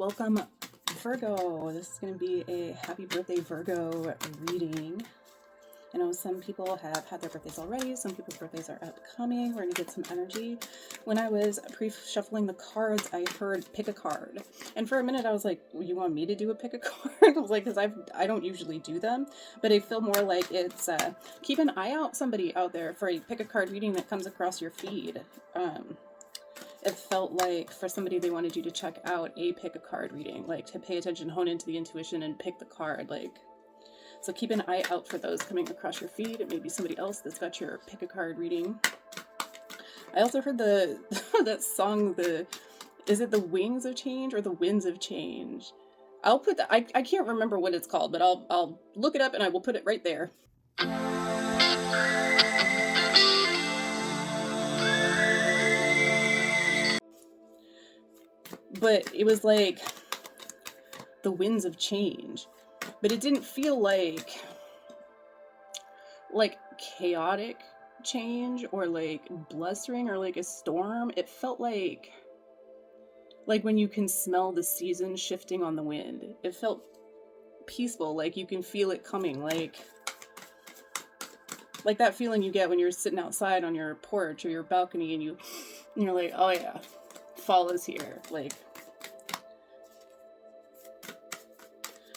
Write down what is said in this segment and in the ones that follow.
Welcome, Virgo. This is going to be a happy birthday Virgo reading. I know some people have had their birthdays already. Some people's birthdays are upcoming. We're going to get some energy. When I was pre-shuffling the cards, I heard pick a card. And for a minute, I was like, you want me to do a pick a card? I was like, because I don't usually do them. But I feel more like it's keep an eye out, somebody out there, for a pick a card reading that comes across your feed. It felt like for somebody they wanted you to check out a pick a card reading, like to pay attention, hone into the intuition and pick the card. So keep an eye out for those coming across your feed. It may be somebody else that's got your pick a card reading. I also heard that song, is it the Wings of Change or the Winds of Change? I'll put that, I can't remember what it's called, but I'll look it up and I will put it right there. But it was like the winds of change, but it didn't feel like chaotic change or like blustering or like a storm. It felt like when you can smell the season shifting on the wind. It felt peaceful, like you can feel it coming, like that feeling you get when you're sitting outside on your porch or your balcony and you're like, oh yeah, fall is here.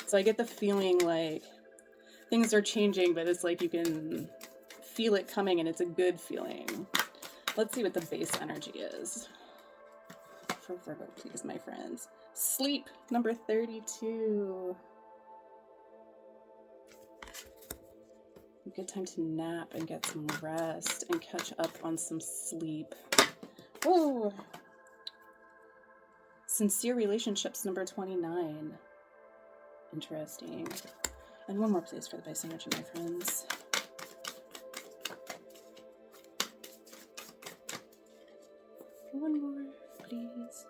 So I get the feeling like things are changing, but it's like you can feel it coming and it's a good feeling. Let's see what the base energy is for Virgo, please, my friends. Sleep, number 32. A good time to nap and get some rest and catch up on some sleep. Whoa. Sincere relationships, number 29. Interesting. And one more, please, for the base energy, my friends. One more, please.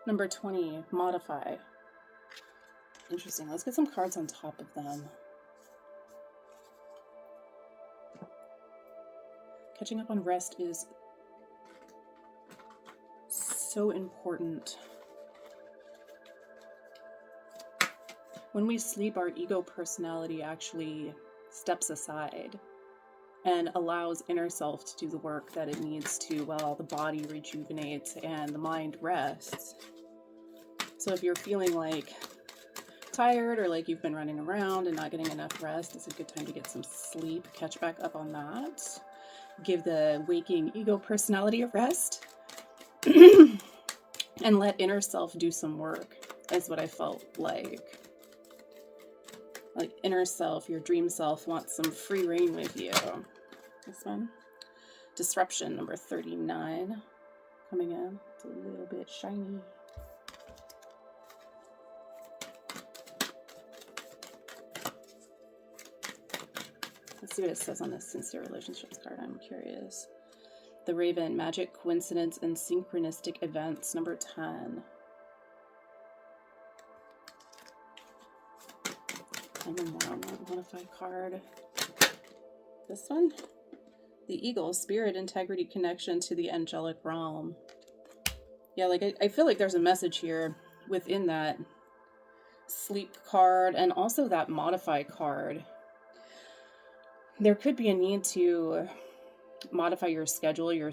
Number 20, modify. Interesting. Let's get some cards on top of them. Catching up on rest is so important. When we sleep, our ego personality actually steps aside and allows inner self to do the work that it needs to while the body rejuvenates and the mind rests. So if you're feeling like tired or like you've been running around and not getting enough rest, it's a good time to get some sleep, catch back up on that, give the waking ego personality a rest, and let inner self do some work, is what I felt like. Like inner self, your dream self, wants some free reign with you. This one. Disruption, number 39. Coming in. It's a little bit shiny. Let's see what it says on this Sincere Relationships card. I'm curious. The Raven, magic, coincidence, and synchronistic events, number 10. And one more on that modified card. This one. The Eagle, spirit, integrity, connection to the angelic realm. Yeah, I feel like there's a message here within that sleep card and also that modify card. There could be a need to modify your schedule, your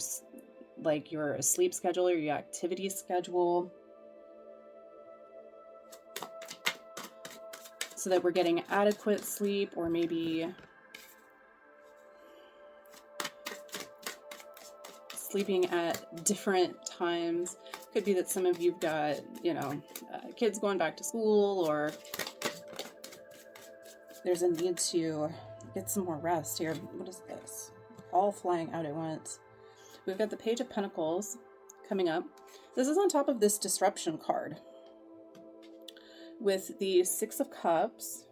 sleep schedule or your activity schedule, so that we're getting adequate sleep, or maybe sleeping at different times. Could be that some of you've got, kids going back to school, or there's a need to get some more rest here. What is this? All flying out at once. We've got the Page of Pentacles coming up. This is on top of this Disruption card, with the Six of Cups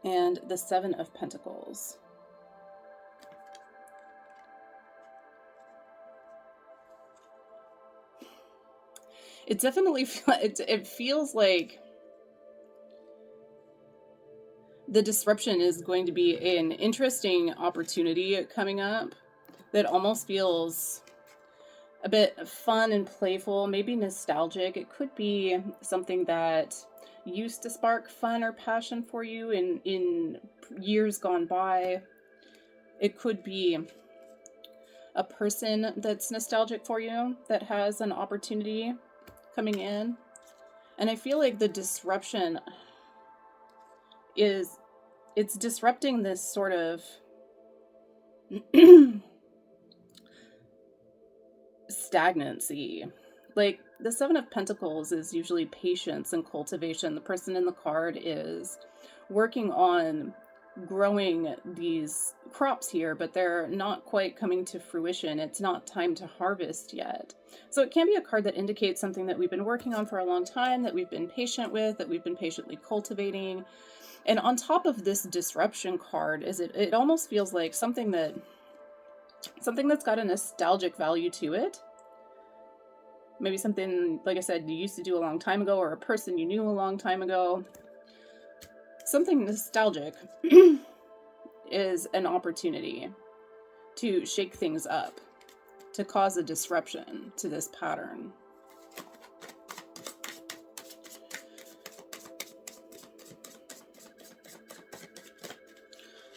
and the Seven of Pentacles. It definitely it feels like the disruption is going to be an interesting opportunity coming up. that almost feels a bit fun and playful, maybe nostalgic. It could be something that used to spark fun or passion for you in years gone by. It could be a person that's nostalgic for you that has an opportunity coming in. And I feel like the disruption it's disrupting this sort of stagnancy. Like the Seven of Pentacles is usually patience and cultivation. The person in the card is working on growing these crops here, but they're not quite coming to fruition. It's not time to harvest yet. So it can be a card that indicates something that we've been working on for a long time, that we've been patient with, that we've been patiently cultivating. And on top of this disruption card, it almost feels like something that's got a nostalgic value to it. Maybe something, like I said, you used to do a long time ago, or a person you knew a long time ago. Something nostalgic is an opportunity to shake things up, to cause a disruption to this pattern.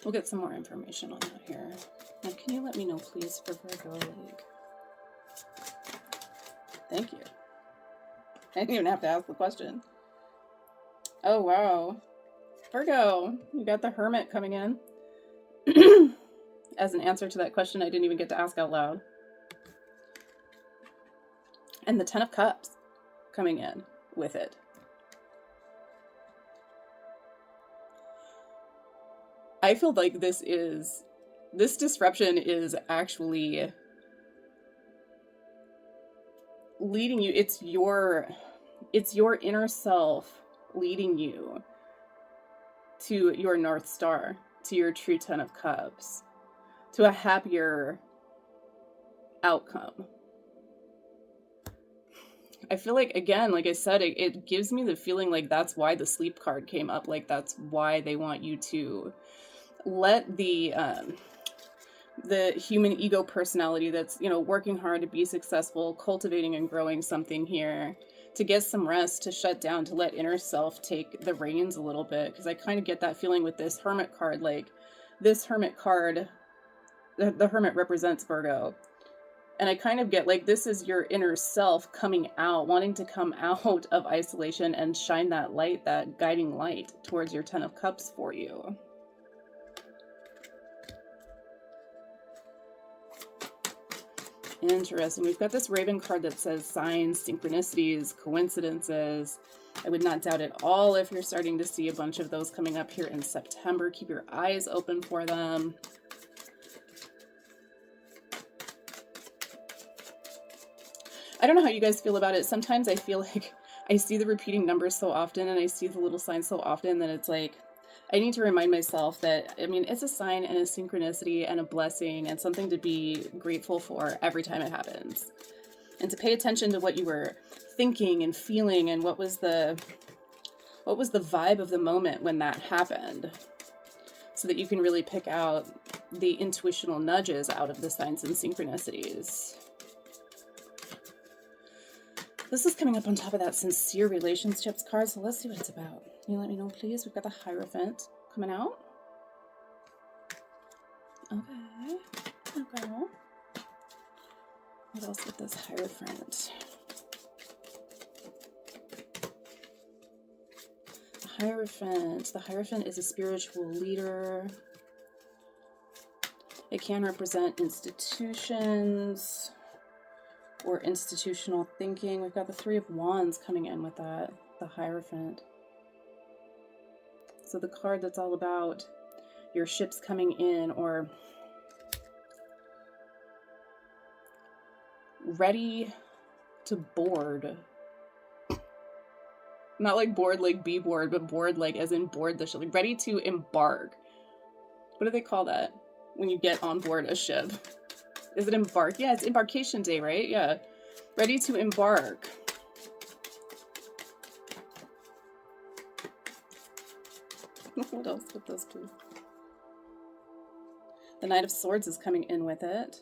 We'll get some more information on that here. Now, can you let me know, please, for Virgo? Thank you. I didn't even have to ask the question. Oh, wow. Virgo, you got the Hermit coming in. As an answer to that question I didn't even get to ask out loud. And the Ten of Cups coming in with it. I feel like this disruption is actually leading you. It's your inner self leading you to your North Star, to your true Ten of Cups, to a happier outcome. I feel like, again, like I said, it gives me the feeling like that's why the Sleep card came up. Like that's why they want you to let the human ego personality that's, working hard to be successful, cultivating and growing something here, to get some rest, to shut down, to let inner self take the reins a little bit. Because I kind of get that feeling with this Hermit card. Like this Hermit card, the Hermit represents Virgo. And I kind of get like this is your inner self coming out, wanting to come out of isolation and shine that light, that guiding light towards your Ten of Cups for you. Interesting. We've got this Raven card that says signs, synchronicities, coincidences. I would not doubt at all if you're starting to see a bunch of those coming up here in September. Keep your eyes open for them. I don't know how you guys feel about it. Sometimes I feel like I see the repeating numbers so often and I see the little signs so often that it's like, I need to remind myself that, it's a sign and a synchronicity and a blessing and something to be grateful for every time it happens. And to pay attention to what you were thinking and feeling and what was the vibe of the moment when that happened, so that you can really pick out the intuitional nudges out of the signs and synchronicities. This is coming up on top of that sincere relationships card, so let's see what it's about. Can you let me know, please? We've got the Hierophant coming out. Okay. What else with this Hierophant? The Hierophant is a spiritual leader. It can represent institutions or institutional thinking. We've got the Three of Wands coming in with that, the Hierophant. So the card that's all about your ships coming in or ready to board. Not like board like be bored, but board like as in board the ship. Like ready to embark. What do they call that when you get on board a ship? Is it embark? Yeah, it's embarkation day, right? Yeah. Ready to embark. What else with those, please? The Knight of Swords is coming in with it.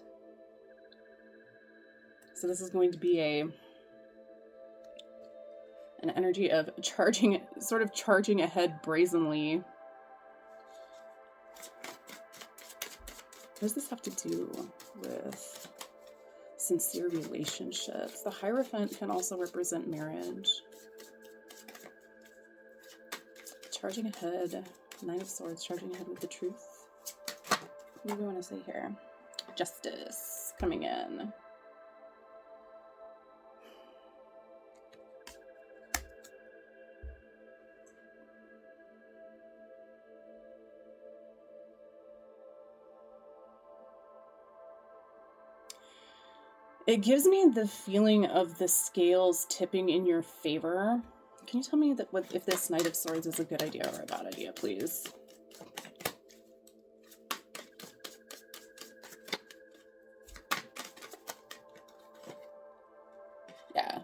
So this is going to be an energy of charging, sort of charging ahead brazenly. What does this have to do with sincere relationships? The Hierophant can also represent marriage. Charging ahead. Knight of Swords, charging ahead with the truth. What do we want to say here? Justice coming in. It gives me the feeling of the scales tipping in your favor. Can you tell me that if this Knight of Swords is a good idea or a bad idea, please? Yeah.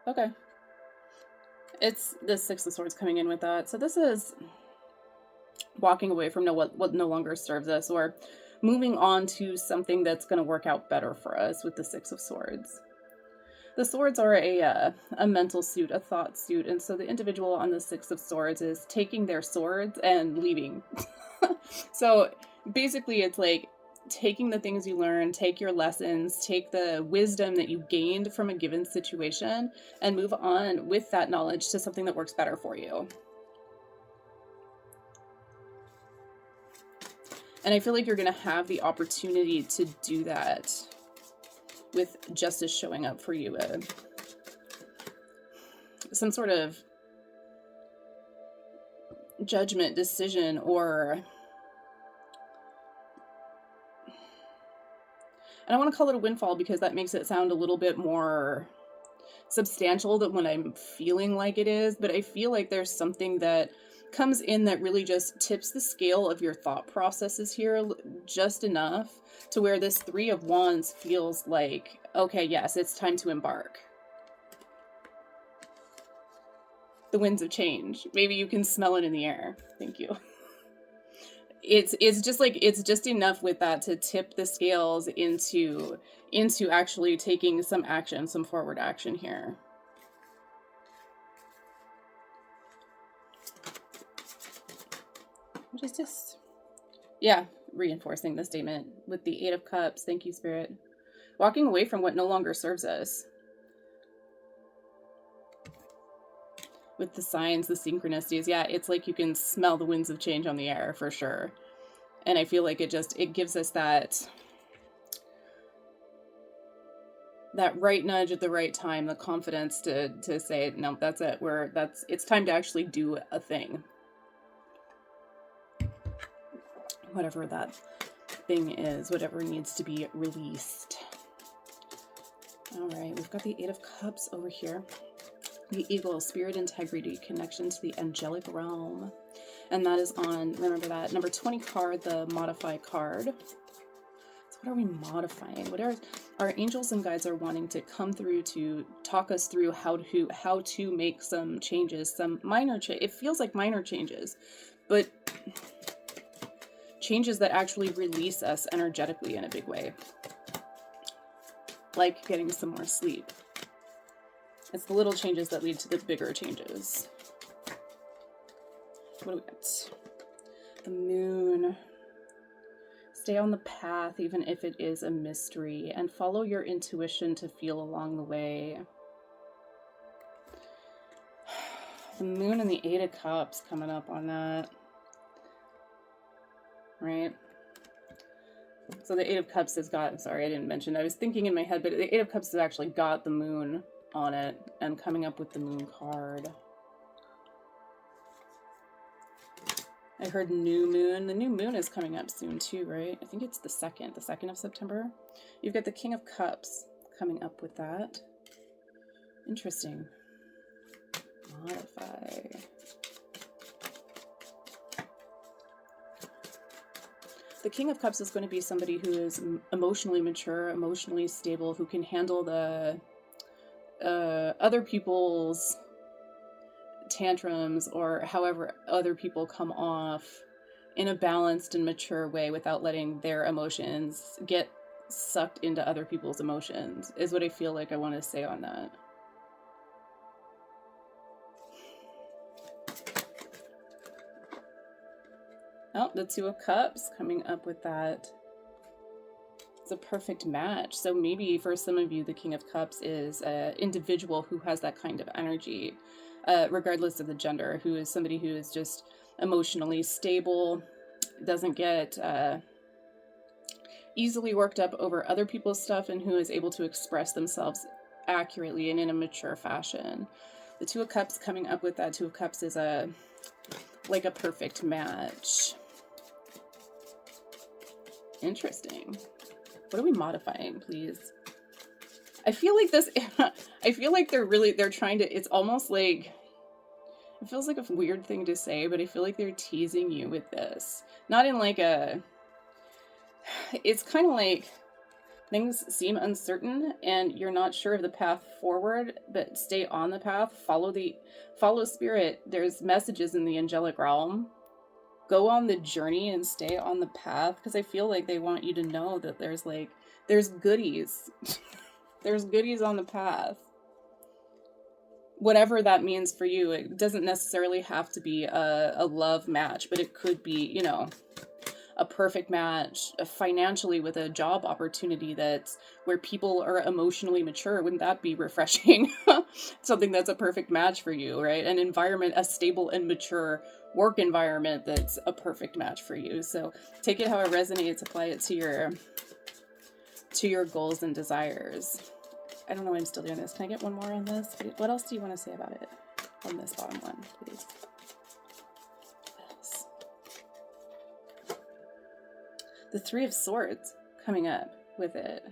Okay. It's the Six of Swords coming in with that. So this is walking away from what no longer serves us, or moving on to something that's going to work out better for us with the Six of Swords. The swords are a mental suit, a thought suit, and so the individual on the Six of Swords is taking their swords and leaving. So basically it's like taking the things you learn, take your lessons, take the wisdom that you gained from a given situation, and move on with that knowledge to something that works better for you. And I feel like you're going to have the opportunity to do that with justice showing up for you. Some sort of judgment, decision, or... And I want to call it a windfall because that makes it sound a little bit more substantial than what I'm feeling like it is. But I feel like there's something that comes in that really just tips the scale of your thought processes here just enough to where this Three of Wands feels like, okay, yes, it's time to embark. The winds of change. Maybe you can smell it in the air. Thank you. It's just like, it's just enough with that to tip the scales into actually taking some action, some forward action here. What is this? Yeah, reinforcing the statement with the Eight of Cups. Thank you, Spirit. Walking away from what no longer serves us. With the signs, the synchronicities. Yeah, it's like you can smell the winds of change on the air for sure. And I feel like it gives us that right nudge at the right time, the confidence to say, no, that's it. It's time to actually do a thing. Whatever that thing is, whatever needs to be released. All right, we've got the Eight of Cups over here. The Eagle, spirit integrity, connection to the angelic realm. And that is on, remember that, number 20 card, the modify card. So what are we modifying? What are our angels and guides are wanting to come through to talk us through how to make some changes, some minor it feels like minor changes, but changes that actually release us energetically in a big way. Like getting some more sleep. It's the little changes that lead to the bigger changes. What do we got? The Moon. Stay on the path, even if it is a mystery, and follow your intuition to feel along the way. The Moon and the Eight of Cups coming up on that. Right? So the Eight of Cups has got, sorry, I didn't mention, I was thinking in my head, but the Eight of Cups has actually got the Moon on it, and coming up with the Moon card. I heard new moon. The new moon is coming up soon too, right? I think it's the 2nd of September. You've got the King of Cups coming up with that. Interesting. Modify. The King of Cups is going to be somebody who is emotionally mature, emotionally stable, who can handle the other people's tantrums or however other people come off in a balanced and mature way without letting their emotions get sucked into other people's emotions, is what I feel like I want to say on that. Oh, the Two of Cups coming up with that. It's a perfect match. So maybe for some of you, the King of Cups is an individual who has that kind of energy, regardless of the gender, who is somebody who is just emotionally stable, doesn't get easily worked up over other people's stuff, and who is able to express themselves accurately and in a mature fashion. The Two of Cups coming up with that Two of Cups is like a perfect match. Interesting. What are we modifying, please? I feel like this, I feel like they're trying to, it's almost like, it feels like a weird thing to say, but I feel like they're teasing you with this. Not in like a, it's kind of like things seem uncertain and you're not sure of the path forward, but stay on the path, follow spirit. There's messages in the angelic realm. Go on the journey and stay on the path, because I feel like they want you to know that there's goodies. There's goodies on the path. Whatever that means for you. It doesn't necessarily have to be a love match, but it could be, you know, a perfect match financially with a job opportunity that's where people are emotionally mature. Wouldn't that be refreshing? Something that's a perfect match for you, right? An environment, a stable and mature work environment that's a perfect match for you. So take it how it resonates, apply it to your goals and desires. I don't know why I'm still doing this. Can I get one more on this? What else do you want to say about it on this bottom one, please? The Three of Swords coming up with it.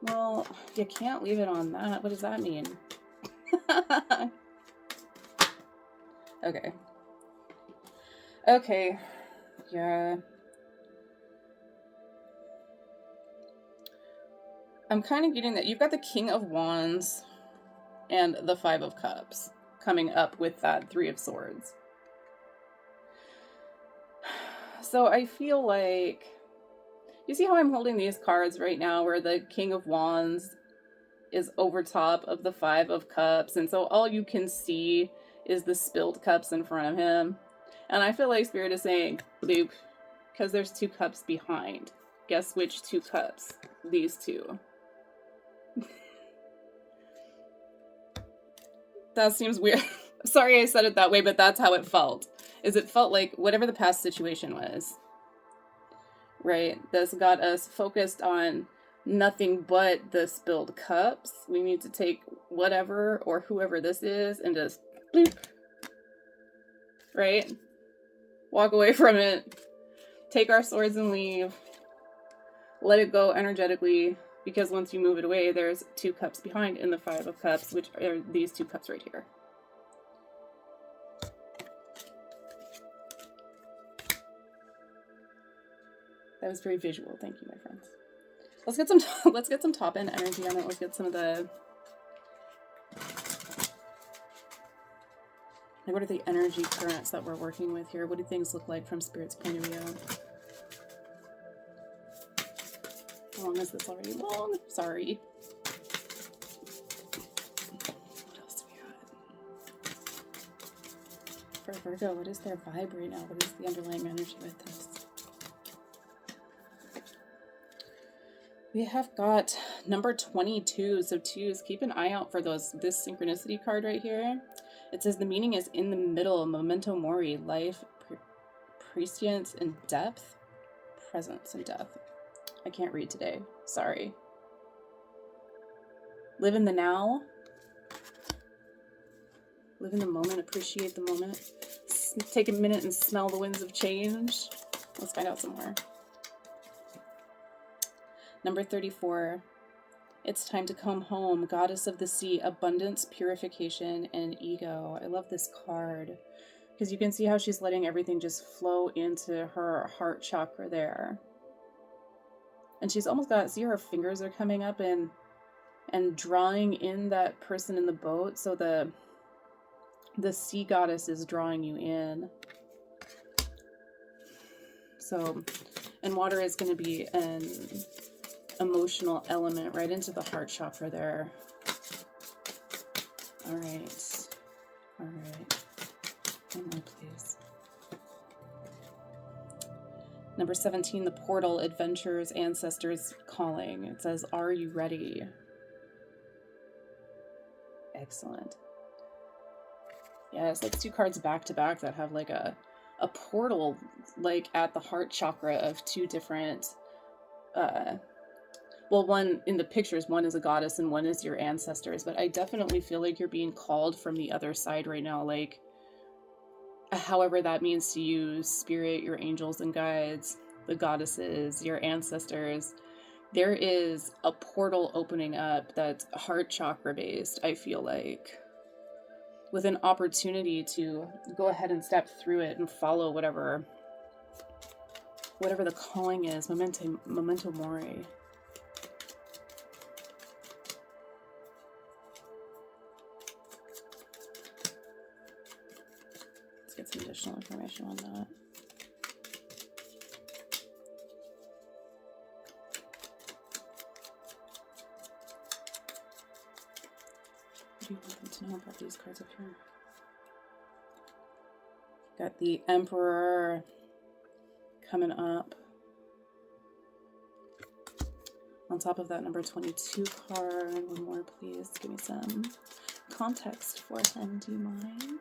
Well, you can't leave it on that. What does that mean? Okay. Okay. Yeah. I'm kind of getting that you've got the King of Wands and the Five of Cups coming up with that Three of Swords. So I feel like, you see how I'm holding these cards right now, where the King of Wands is over top of the Five of Cups, and so all you can see is the spilled cups in front of him. And I feel like Spirit is saying, Luke, because there's two cups behind. Guess which two cups? These two. That seems weird. Sorry I said it that way, but that's how it felt. It felt like whatever the past situation was, right? This got us focused on nothing but the spilled cups. We need to take whatever or whoever this is and just bloop, right? Walk away from it. Take our swords and leave. Let it go energetically, because once you move it away, there's two cups behind in the Five of Cups, which are these two cups right here. That was very visual. Thank you, my friends. Let's get some top end energy on it. Let's get some of the, like, what are the energy currents that we're working with here? What do things look like from Spirit's point of view? How long is this already? Long. Sorry. What else do we got? For Virgo, what is their vibe right now? What is the underlying energy with this? We have got number 22. So twos, keep an eye out for this synchronicity card right here. It says the meaning is in the middle, memento mori, life, prescience, and depth, presence, and death. I can't read today. Sorry. Live in the now. Live in the moment. Appreciate the moment. Take a minute and smell the winds of change. Let's find out some more. Number 34. It's time to come home. Goddess of the sea, abundance, purification, and ego. I love this card, because you can see how she's letting everything just flow into her heart chakra there. And she's almost got, see, her fingers are coming up and drawing in that person in the boat. So the sea goddess is drawing you in. So, and water is going to be an emotional element right into the heart chakra there. All right. All right. One more, please. Number 17, the portal, adventures, ancestors calling. It says, are you ready? Excellent. Yes, that's 2 cards back to back that have like a portal like at the heart chakra of 2 different well, one in the pictures, one is a goddess and one is your ancestors, but I definitely feel like you're being called from the other side right now, like however that means to you, spirit, your angels and guides, the goddesses, your ancestors. There is a portal opening up that's heart chakra based, I feel like, with an opportunity to go ahead and step through it and follow whatever the calling is. Memento mori. Let's get some additional information on that. What do you want them to know about these cards up here? Got the Emperor coming up. On top of that, number 22 card. One more, please. Give me some context for him. Do you mind?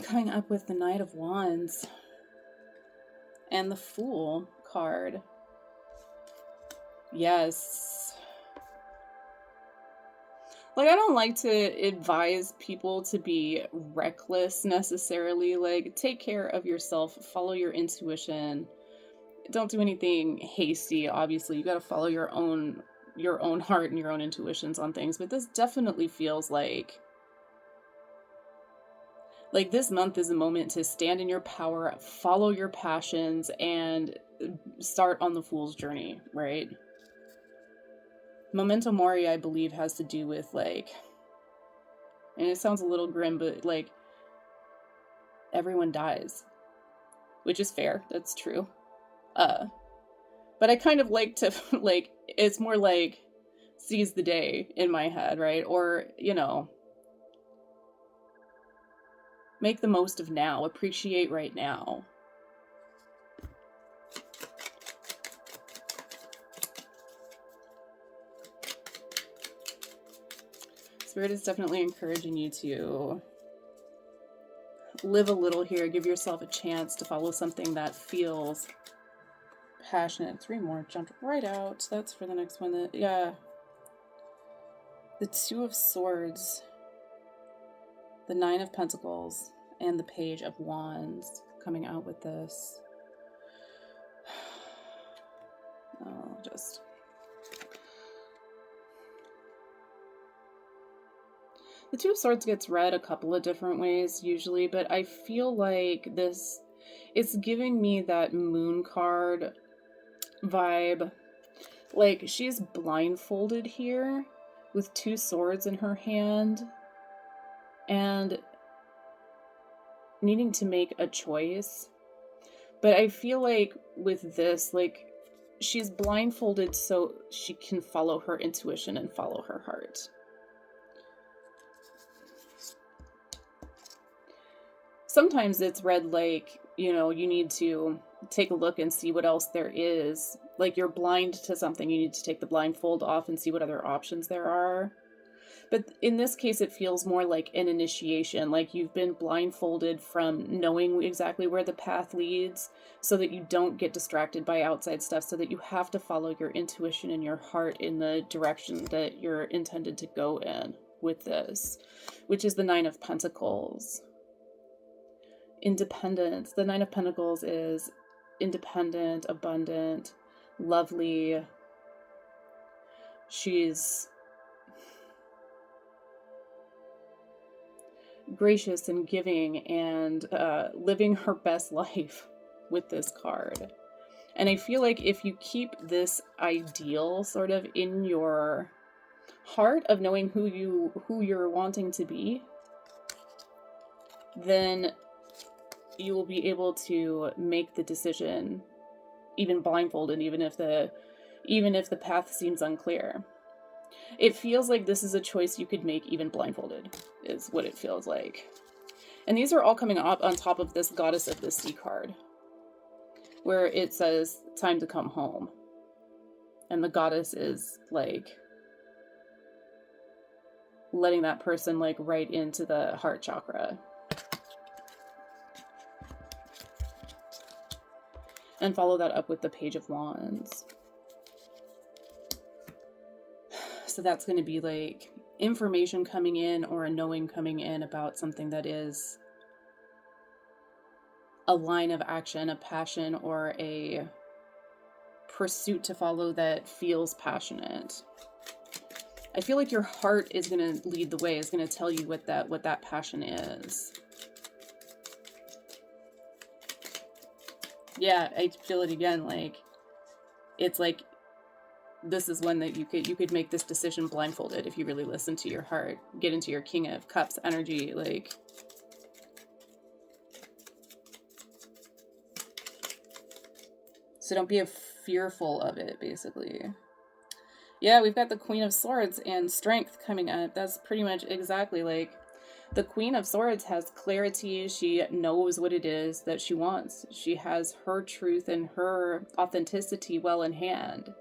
Coming up with the Knight of Wands and the Fool card. Yes. Like, I don't like to advise people to be reckless necessarily. Like, take care of yourself, follow your intuition. Don't do anything hasty. Obviously, you got to follow your own heart and your own intuitions on things. But this definitely feels like this month is a moment to stand in your power, follow your passions, and start on the Fool's journey, right? Memento mori, I believe, has to do with, like, and it sounds a little grim, but, like, everyone dies, which is fair. That's true. But I kind of like to, like, it's more like seize the day in my head, right? Or, you know, make the most of now, appreciate right now. Spirit is definitely encouraging you to live a little here. Give yourself a chance to follow something that feels passionate. 3 more jumped right out. That's for the next one. Yeah. The 2 of Swords, the 9 of Pentacles, and the Page of Wands coming out with this. Oh, just... The 2 of Swords gets read a couple of different ways usually, but I feel like this, it's giving me that Moon card vibe. Like, she's blindfolded here with 2 swords in her hand and needing to make a choice. But I feel like with this, like, she's blindfolded so she can follow her intuition and follow her heart. Sometimes it's read like, you know, you need to take a look and see what else there is. Like, you're blind to something, you need to take the blindfold off and see what other options there are. But in this case, it feels more like an initiation, like you've been blindfolded from knowing exactly where the path leads so that you don't get distracted by outside stuff, so that you have to follow your intuition and your heart in the direction that you're intended to go in with this, which is the 9 of Pentacles. Independence. The 9 of Pentacles is independent, abundant, lovely. She's gracious and giving and living her best life with this card. And I feel like if you keep this ideal sort of in your heart of knowing who you're wanting to be, then you will be able to make the decision even blindfolded, even if the path seems unclear. It feels like this is a choice you could make even blindfolded, is what it feels like. And these are all coming up on top of this Goddess of the Sea card, where it says, time to come home. And the goddess is, like, letting that person, like, right into the heart chakra. And follow that up with the Page of Wands. So that's going to be, like, information coming in or a knowing coming in about something that is a line of action, a passion, or a pursuit to follow that feels passionate. I feel like your heart is going to lead the way, is going to tell you what that passion is. Yeah, I feel it again, like, it's like, this is one that you could make this decision blindfolded if you really listen to your heart. Get into your King of Cups energy, like, so don't be fearful of it, basically. Yeah, we've got the Queen of Swords and Strength coming up. That's pretty much exactly, like, the Queen of Swords has clarity. She knows what it is that she wants. She has her truth and her authenticity well in hand.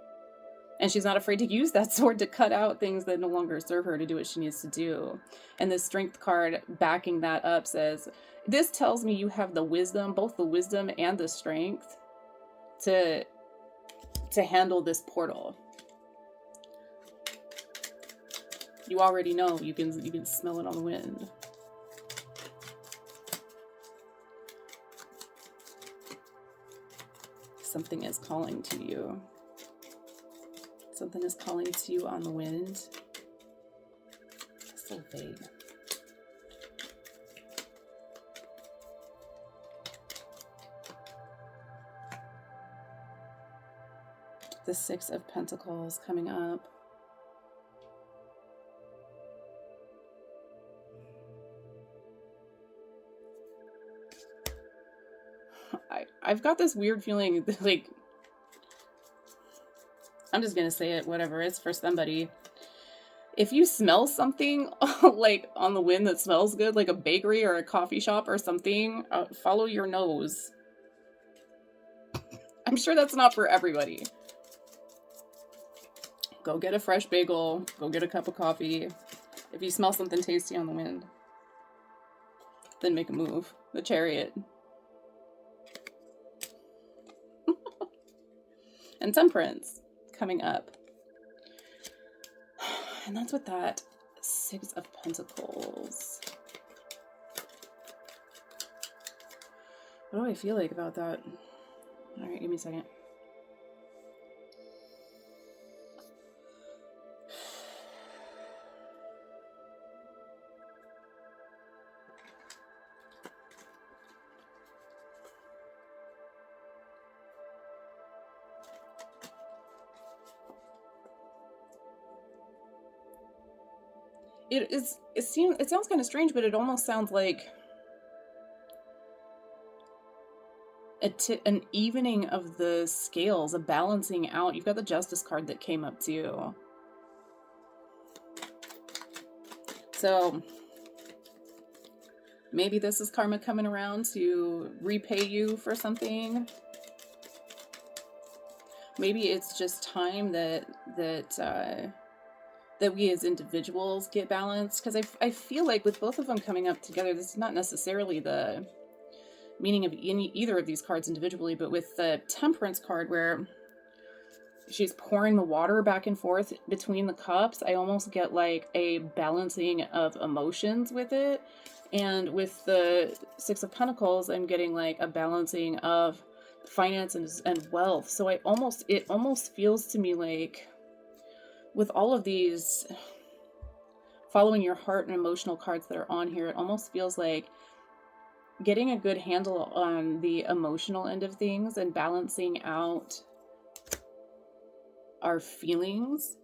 And she's not afraid to use that sword to cut out things that no longer serve her, to do what she needs to do. And the Strength card backing that up says, this tells me you have the wisdom, both the wisdom and the strength to handle this portal. You already know. You can smell it on the wind. Something is calling to you. Something is calling to you on the wind. So vague. The Six of Pentacles coming up. I've got this weird feeling that, like, I'm just gonna say it, whatever, it's for somebody. If you smell something like on the wind that smells good, like a bakery or a coffee shop or something, follow your nose. I'm sure that's not for everybody. Go get a fresh bagel, go get a cup of coffee. If you smell something tasty on the wind, then make a move. The Chariot. And Temperance coming up. And that's with that Six of Pentacles. What do I feel like about that? All right, give me a second. It sounds kind of strange, but it almost sounds like an evening of the scales, a balancing out. You've got the Justice card that came up too. So maybe this is karma coming around to repay you for something. Maybe it's just time that we as individuals get balanced. Because I feel like with both of them coming up together, this is not necessarily the meaning of either of these cards individually, but with the Temperance card where she's pouring the water back and forth between the cups, I almost get like a balancing of emotions with it. And with the Six of Pentacles, I'm getting like a balancing of finance and wealth. So it almost feels to me like with all of these following your heart and emotional cards that are on here, it almost feels like getting a good handle on the emotional end of things and balancing out our feelings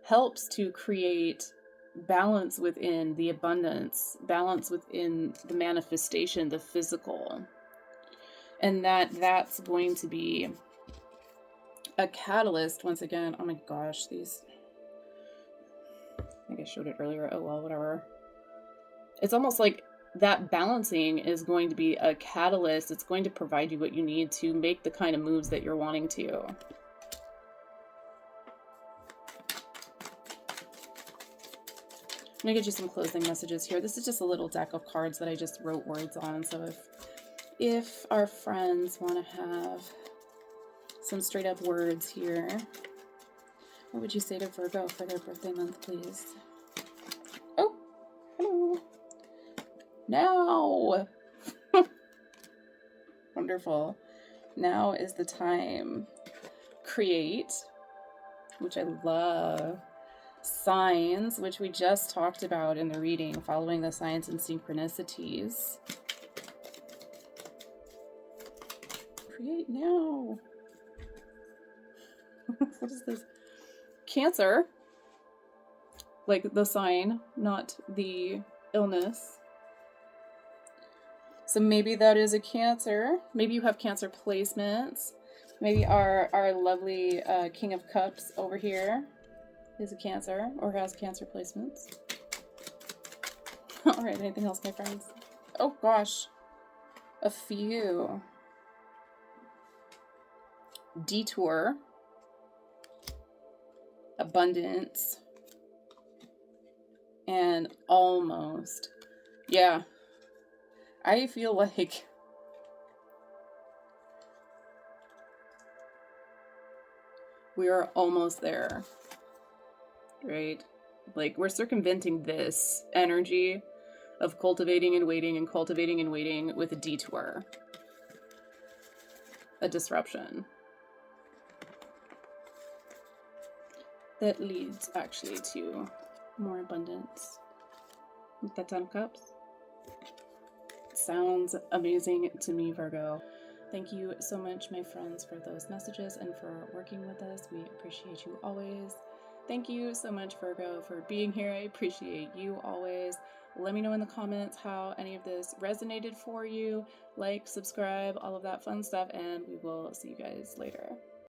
helps to create balance within the abundance, balance within the manifestation, the physical. And that's going to be a catalyst once again. Oh my gosh, these, I think I showed it earlier. Oh well, whatever. It's almost like that balancing is going to be a catalyst. It's going to provide you what you need to make the kind of moves that you're wanting to. I'm gonna get you some closing messages here. This is just a little deck of cards that I just wrote words on. So if our friends want to have some straight up words here, what would you say to Virgo for their birthday month, please? Oh, hello. Now. Wonderful. Now is the time. Create, which I love. Signs, which we just talked about in the reading, following the signs and synchronicities. Create now. What is this? Cancer. Like the sign, not the illness. So maybe that is a Cancer. Maybe you have Cancer placements. Maybe our lovely King of Cups over here is a Cancer or has Cancer placements. All right, anything else, my friends? Oh gosh, a few. Detour. Abundance. And almost. Yeah. I feel like we are almost there. Right? Like we're circumventing this energy of cultivating and waiting and cultivating and waiting with a detour. A disruption. That leads actually to more abundance. With the 10 cups. Sounds amazing to me, Virgo. Thank you so much, my friends, for those messages and for working with us. We appreciate you always. Thank you so much, Virgo, for being here. I appreciate you always. Let me know in the comments how any of this resonated for you. Like, subscribe, all of that fun stuff, and we will see you guys later.